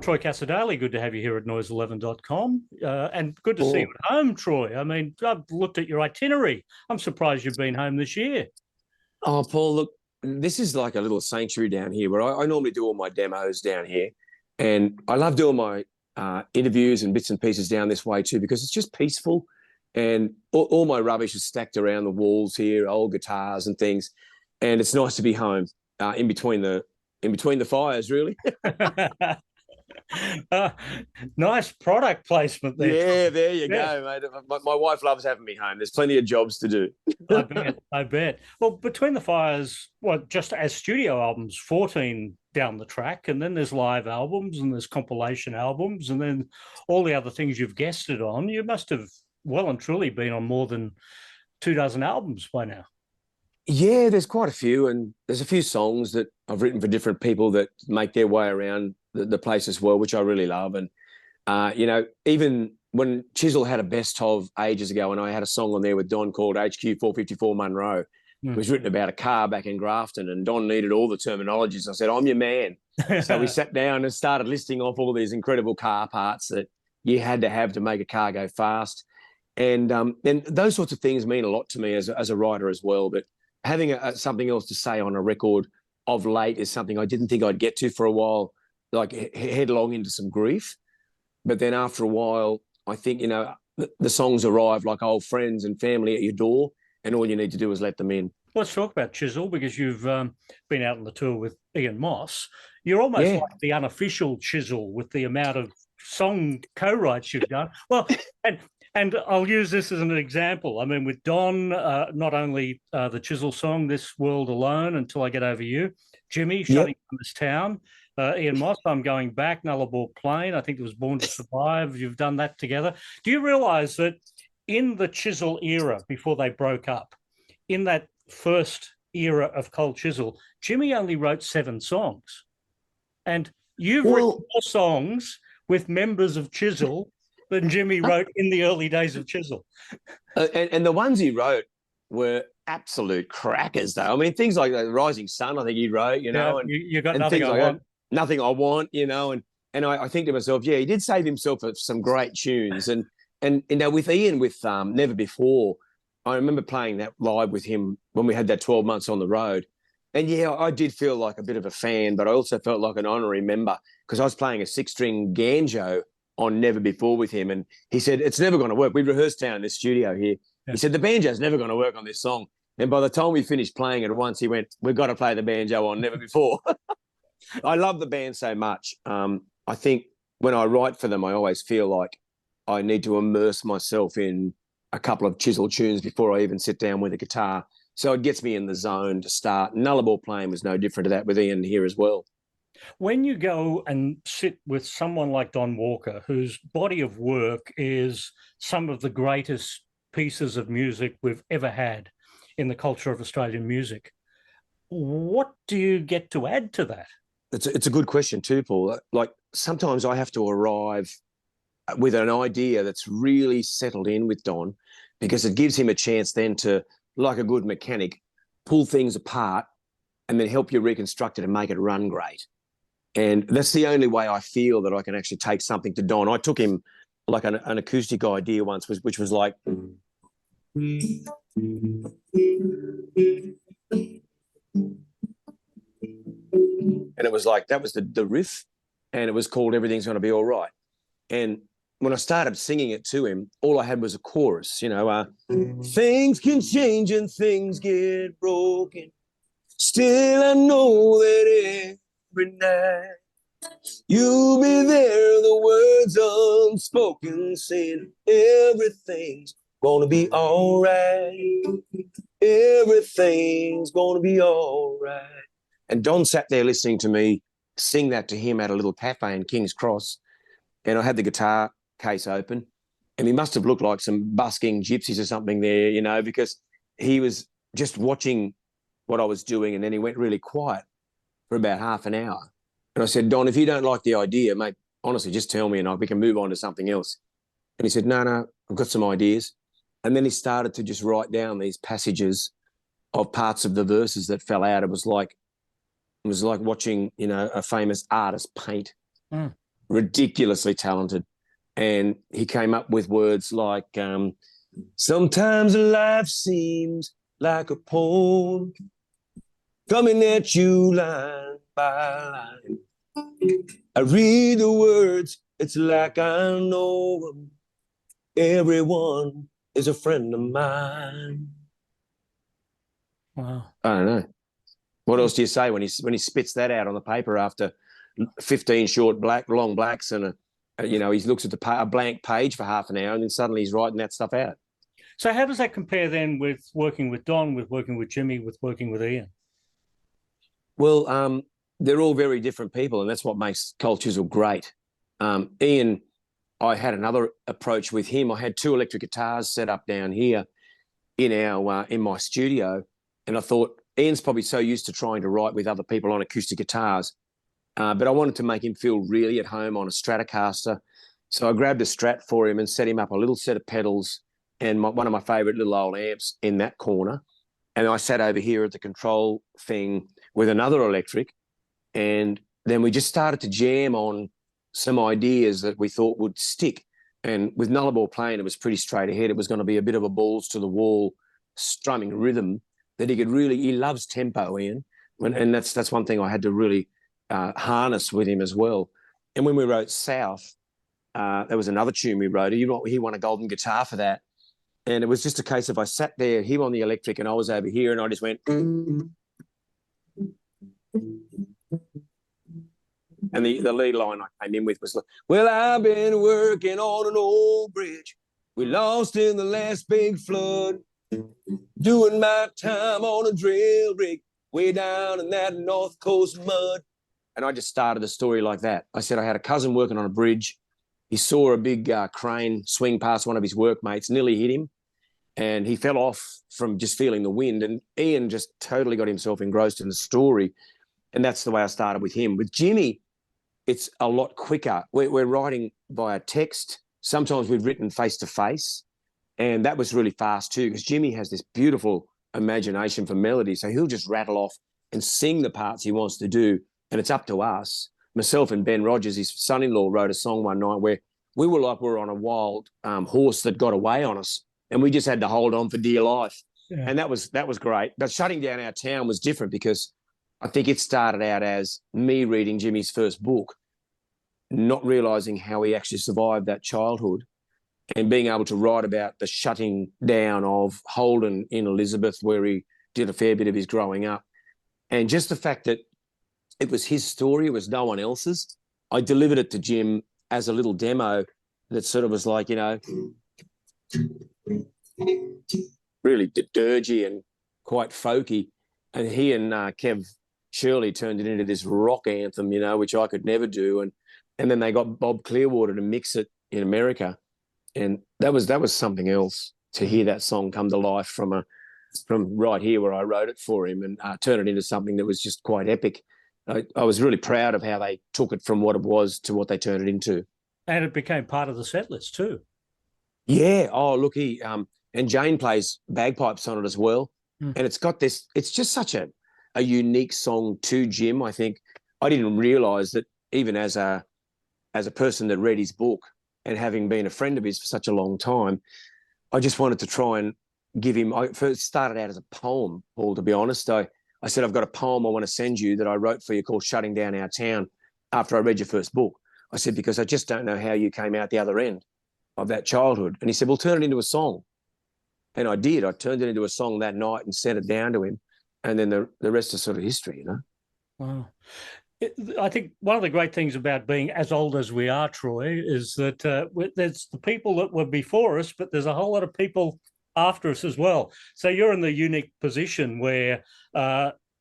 Troy Cassar-Daley, good to have you here at noise11.com, and good to see Paul. you at home, Troy. I mean, I've looked at your itinerary. I'm surprised you've been home this year. Oh, Paul, look, this is like a little sanctuary down here where I normally do all my demos down here. And I love doing my interviews and bits and pieces down this way too, because it's just peaceful. And all my rubbish is stacked around the walls here, old guitars and things. And it's nice to be home in between the fires, really. Nice product placement there. Yeah, there you go, mate. My wife loves having me home. There's plenty of jobs to do. I bet. Well, Between the Fires, just as studio albums, 14 down the track, and then there's live albums and there's compilation albums, and then all the other things you've guested on. You must have well and truly been on more than 24 albums by now. Yeah, there's quite a few, and there's a few songs that I've written for different people that make their way around the place as well, which I really love. And, even when Chisel had a best of ages ago, and I had a song on there with Don called HQ 454 Monroe, it was written about a car back in Grafton, and Don needed all the terminologies. I said, I'm your man. So we sat down and started listing off all these incredible car parts that you had to have to make a car go fast. And those sorts of things mean a lot to me as a writer as well. But having something else to say on a record of late is something I didn't think I'd get to for a while, like headlong into some grief. But then after a while, I think, the songs arrive like old friends and family at your door, and all you need to do is let them in. Let's talk about Chisel, because you've been out on the tour with Ian Moss. You're almost like the unofficial Chisel with the amount of song co-writes you've done. Well, and I'll use this as an example. I mean, with Don, not only the Chisel song, This World Alone, Until I Get Over You, Jimmy, Shutting Down This Town, Ian Moss, I'm Going Back, Nullarbor Plain, I think it was Born to Survive. You've done that together. Do you realise that in the Chisel era, before they broke up, in that first era of Cold Chisel, Jimmy only wrote 7 songs. And you've written more songs with members of Chisel than Jimmy wrote in the early days of Chisel. And the ones he wrote were absolute crackers, though. I mean, things like The Rising Sun, I think he wrote, and you got and Nothing I Want. Nothing I Want, and I think to myself, he did save himself some great tunes. And with Ian, with Never Before, I remember playing that live with him when we had that 12 months on the road. And I did feel like a bit of a fan, but I also felt like an honorary member, because I was playing a 6-string banjo on Never Before with him. And he said, it's never going to work. We rehearsed down in the studio here. Yeah. He said, the banjo's never going to work on this song. And by the time we finished playing it once, he went, we've got to play the banjo on Never Before. I love the band so much. I think when I write for them, I always feel like I need to immerse myself in a couple of Chisel tunes before I even sit down with a guitar. So it gets me in the zone to start. Nullarbor Plain was no different to that with Ian here as well. When you go and sit with someone like Don Walker, whose body of work is some of the greatest pieces of music we've ever had in the culture of Australian music, what do you get to add to that? It's a good question too, Paul. Like, sometimes I have to arrive with an idea that's really settled in with Don, because it gives him a chance then to, like a good mechanic, pull things apart and then help you reconstruct it and make it run great. And that's the only way I feel that I can actually take something to Don. I took him like an acoustic idea once, which was like... And it was like, that was the riff, and it was called Everything's Gonna Be All Right. And when I started singing it to him, all I had was a chorus, things can change and things get broken. Still I know that every night you'll be there, the words unspoken, saying everything's gonna be all right. Everything's gonna be all right. And Don sat there listening to me sing that to him at a little cafe in King's Cross. And I had the guitar case open, and he must have looked like some busking gypsies or something there, because he was just watching what I was doing, and then he went really quiet for about half an hour. And I said, Don, if you don't like the idea, mate, honestly, just tell me and we can move on to something else. And he said, no, I've got some ideas. And then he started to just write down these passages of parts of the verses that fell out. It was like watching, you know, a famous artist paint. Ridiculously talented. And he came up with words like, sometimes life seems like a poem coming at you line by line. I read the words, it's like I know them. Everyone is a friend of mine. Wow. I don't know. What else do you say when he spits that out on the paper after 15 long blacks and he looks at a blank page for half an hour and then suddenly he's writing that stuff out. So how does that compare then with working with Don, with working with Jimmy, with working with Ian? Well, they're all very different people, and that's what makes Cold Chisel great. Ian, I had another approach with him. I had 2 electric guitars set up down here in my studio, and I thought Ian's probably so used to trying to write with other people on acoustic guitars, but I wanted to make him feel really at home on a Stratocaster. So I grabbed a Strat for him and set him up a little set of pedals and one of my favourite little old amps in that corner. And I sat over here at the control thing with another electric, and then we just started to jam on some ideas that we thought would stick. And with Nullarbor playing, it was pretty straight ahead. It was going to be a bit of a balls to the wall strumming rhythm that he loves tempo, Ian. And that's one thing I had to really harness with him as well. And when we wrote South, there was another tune we wrote. He won a golden guitar for that. And it was just a case of I sat there, him on the electric, and I was over here, and I just went. And the lead line I came in with was, well, I've been working on an old bridge. We lost in the last big flood. Doing my time on a drill rig way down in that North Coast mud. And I just started the story like that. I said I had a cousin working on a bridge. He saw a big crane swing past one of his workmates, nearly hit him, and he fell off from just feeling the wind. And Ian just totally got himself engrossed in the story. And that's the way I started with him. With Jimmy, it's a lot quicker. We're writing via text. Sometimes we've written face-to-face. And that was really fast too, because Jimmy has this beautiful imagination for melody. So he'll just rattle off and sing the parts he wants to do. And it's up to us. Myself and Ben Rogers, his son-in-law, wrote a song one night where we were like we were on a wild horse that got away on us, and we just had to hold on for dear life. Yeah. And that was great. But Shutting Down Our Town was different because I think it started out as me reading Jimmy's first book, not realising how he actually survived that childhood, and being able to write about the shutting down of Holden in Elizabeth, where he did a fair bit of his growing up. And just the fact that it was his story, it was no one else's. I delivered it to Jim as a little demo that sort of was like, really dirgy and quite folky. And he and Kev Shirley turned it into this rock anthem, which I could never do. And then they got Bob Clearwater to mix it in America. And that was something else, to hear that song come to life from right here where I wrote it for him, and turn it into something that was just quite epic. I was really proud of how they took it from what it was to what they turned it into. And it became part of the set list too. Yeah. Oh, look, and Jane plays bagpipes on it as well. And it's got this, it's just such a unique song to Jim. I think I didn't realise that even as a person that read his book, and having been a friend of his for such a long time, I just wanted to try and give him, I first started out as a poem, Paul, to be honest. I said, I've got a poem I want to send you that I wrote for you called Shutting Down Our Town after I read your first book. I said, because I just don't know how you came out the other end of that childhood. And he said, well, turn it into a song. And I did. I turned it into a song that night and sent it down to him. And then the rest is sort of history, Wow. I think one of the great things about being as old as we are, Troy, is that there's the people that were before us, but there's a whole lot of people after us as well. So you're in the unique position where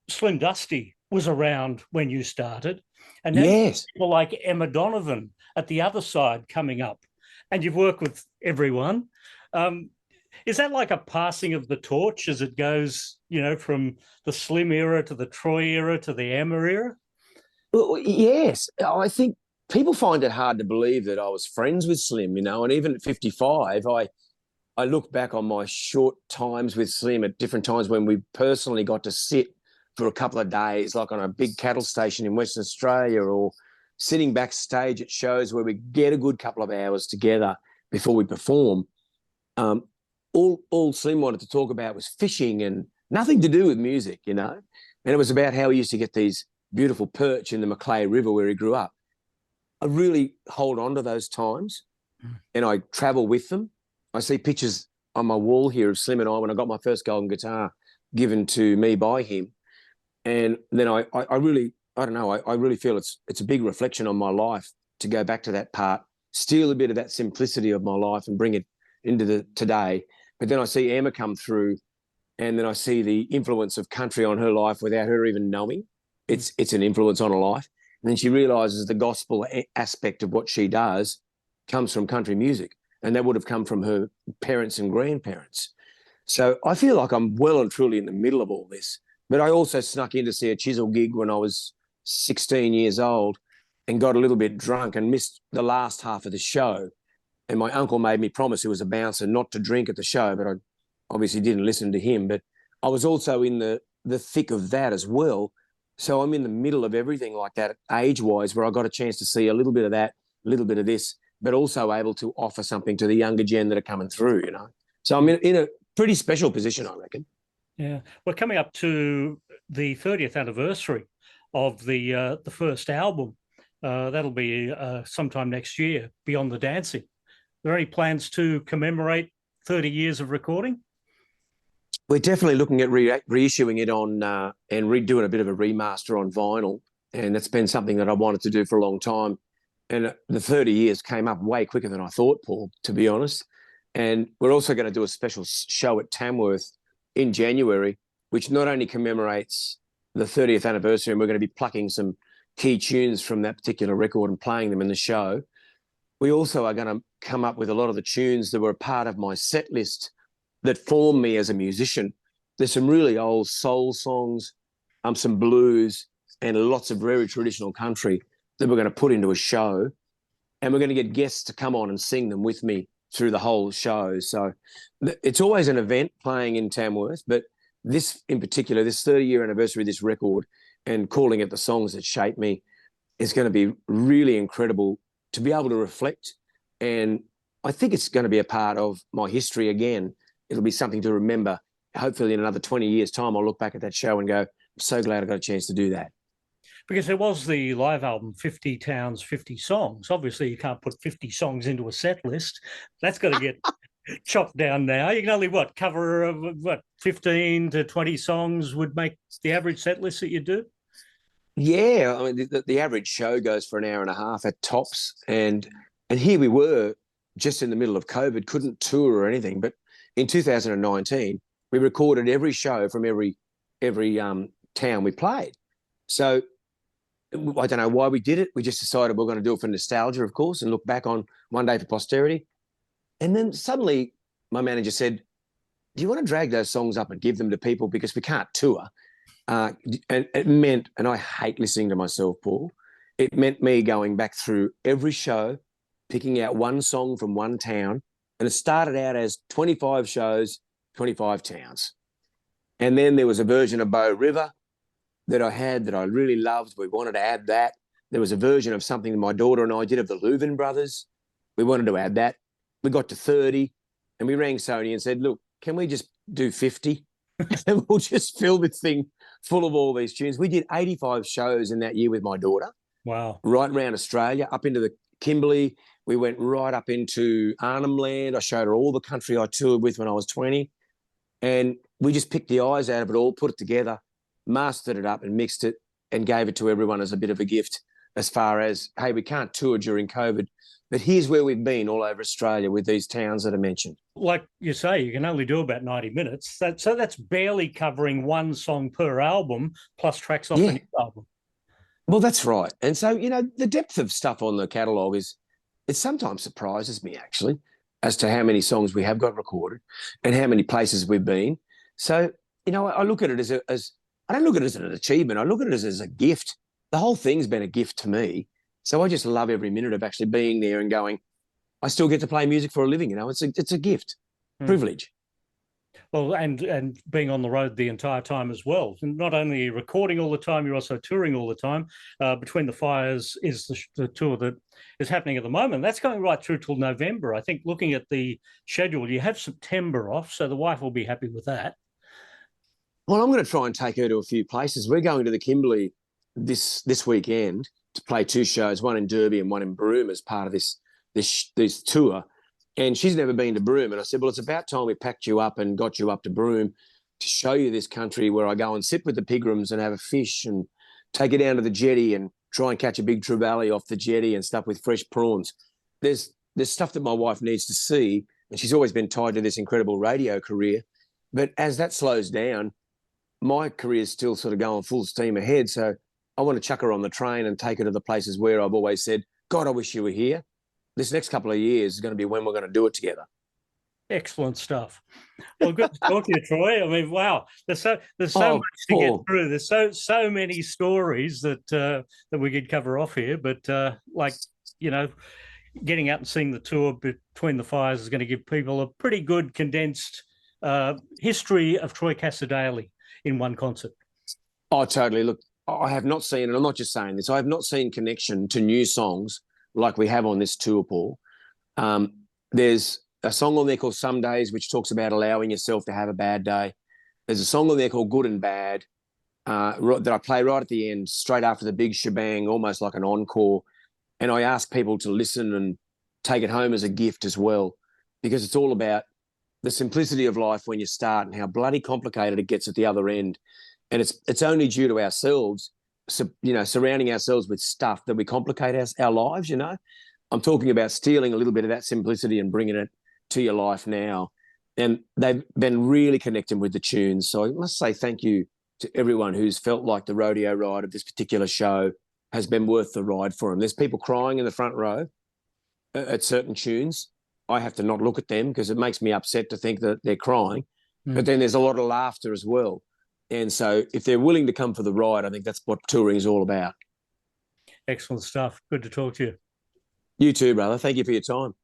Slim Dusty was around when you started, and now yes, people like Emma Donovan at the other side coming up, and you've worked with everyone. Is that like a passing of the torch as it goes, from the Slim era to the Troy era to the Emma era? Well, yes. I think people find it hard to believe that I was friends with Slim, and even at 55, I look back on my short times with Slim at different times when we personally got to sit for a couple of days, like on a big cattle station in Western Australia, or sitting backstage at shows where we get a good couple of hours together before we perform. All Slim wanted to talk about was fishing and nothing to do with music, you know. And it was about how he used to get these beautiful perch in the Macleay River where he grew up. I really hold on to those times and I travel with them. I see pictures on my wall here of Slim and I when I got my first golden guitar given to me by him. And then I really, I don't know, I really feel it's a big reflection on my life to go back to that part, steal a bit of that simplicity of my life and bring it into the today. But then I see Emma come through and then I see the influence of country on her life without her even knowing. It's an influence on her life. And then she realises the gospel aspect of what she does comes from country music. And that would have come from her parents and grandparents. So I feel like I'm well and truly in the middle of all this. But I also snuck in to see a Chisel gig when I was 16 years old and got a little bit drunk and missed the last half of the show. And my uncle made me promise, who was a bouncer, not to drink at the show, but I obviously didn't listen to him. But I was also in the thick of that as well. So I'm in the middle of everything like that age-wise, where I got a chance to see a little bit of that, a little bit of this, but also able to offer something to the younger gen that are coming through, you know. So I'm in a pretty special position, I reckon. Yeah. We're coming up to the 30th anniversary of the first album. That'll be sometime next year, Beyond the Dancing. Are there any plans to commemorate 30 years of recording? We're definitely looking at reissuing it on and redoing a bit of a remaster on vinyl. And that's been something that I wanted to do for a long time. And the 30 years came up way quicker than I thought, Paul, to be honest. And we're also going to do a special show at Tamworth in January, which not only commemorates the 30th anniversary, and we're going to be plucking some key tunes from that particular record and playing them in the show. We also are going to come up with a lot of the tunes that were a part of my set list that formed me as a musician. There's some really old soul songs, some blues, and lots of very traditional country that we're going to put into a show. And we're going to get guests to come on and sing them with me through the whole show. So it's always an event playing in Tamworth, but this in particular, this 30-year anniversary of this record and calling it The Songs That Shape Me is going to be really incredible to be able to reflect. And I think it's going to be a part of my history again. It'll be something to remember. Hopefully in another 20 years' time, I'll look back at that show and go, I'm so glad I got a chance to do that. Because there was the live album, 50 Towns, 50 Songs. Obviously, you can't put 50 songs into a set list. That's got to get chopped down now. You can only, cover 15 to 20 songs would make the average set list that you do? Yeah, I mean, the average show goes for an hour and a half at tops. And here we were just in the middle of COVID, couldn't tour or anything. But in 2019, we recorded every show from every town we played. So I don't know why we did it. We just decided we're going to do it for nostalgia, of course, and look back on one day for posterity. And then suddenly my manager said, do you want to drag those songs up and give them to people because we can't tour? And it meant, and I hate listening to myself, Paul, it meant me going back through every show, picking out one song from one town, and it started out as 25 shows, 25 towns. And then there was a version of Bow River that I had that I really loved. We wanted to add that. There was a version of something that my daughter and I did of the Leuven brothers. We wanted to add that. We got to 30 and we rang Sony and said, look, can we just do 50? And we'll just fill this thing full of all these tunes. We did 85 shows in that year with my daughter. Wow. Right around Australia, up into the Kimberley. We went right up into Arnhem Land. I showed her all the country I toured with when I was 20. And we just picked the eyes out of it all, put it together, mastered it up and mixed it and gave it to everyone as a bit of a gift as far as, hey, we can't tour during COVID, but here's where we've been all over Australia with these towns that I mentioned. Like you say, you can only do about 90 minutes. So that's barely covering one song per album plus tracks off the new album. Well, that's right. And so, you know, the depth of stuff on the catalogue it sometimes surprises me actually as to how many songs we have got recorded and how many places we've been. So, you know, I look at it as I don't look at it as an achievement. I look at it as a gift. The whole thing's been a gift to me. So I just love every minute of actually being there and going, I still get to play music for a living, you know, it's a gift. privilege. Well, and being on the road the entire time as well. Not only are you recording all the time, you're also touring all the time. Between the Fires is the tour that is happening at the moment. That's going right through till November. I think looking at the schedule, you have September off, so the wife will be happy with that. Well, I'm going to try and take her to a few places. We're going to the Kimberley this weekend to play 2 shows, one in Derby and one in Broome as part of this tour. And she's never been to Broome. And I said, well, it's about time we packed you up and got you up to Broome to show you this country where I go and sit with the Pigrams and have a fish and take her down to the jetty and try and catch a big trevally off the jetty and stuff with fresh prawns. There's stuff that my wife needs to see, and she's always been tied to this incredible radio career. But as that slows down, my career is still sort of going full steam ahead. So I want to chuck her on the train and take her to the places where I've always said, God, I wish you were here. This next couple of years is going to be when we're going to do it together. Excellent stuff. Well, good to talk to you, Troy. I mean, wow, there's so much to get through. There's so many stories that we could cover off here, but getting out and seeing the tour Between the Fires is going to give people a pretty good condensed history of Troy Cassar-Daley in one concert. Oh, totally. Look, I have not seen, and I'm not just saying this, I have not seen connection to new songs like we have on this tour, Paul. There's a song on there called Some Days, which talks about allowing yourself to have a bad day. There's a song on there called Good and Bad that I play right at the end, straight after the big shebang, almost like an encore. And I ask people to listen and take it home as a gift as well, because it's all about the simplicity of life when you start and how bloody complicated it gets at the other end. And it's only due to ourselves, surrounding ourselves with stuff that we complicate our lives, I'm talking about stealing a little bit of that simplicity and bringing it to your life now. And they've been really connecting with the tunes. So I must say thank you to everyone who's felt like the rodeo ride of this particular show has been worth the ride for them. There's people crying in the front row at certain tunes. I have to not look at them because it makes me upset to think that they're crying. But then there's a lot of laughter as well. And so if they're willing to come for the ride, I think that's what touring is all about. Excellent stuff. Good to talk to you. You too, brother. Thank you for your time.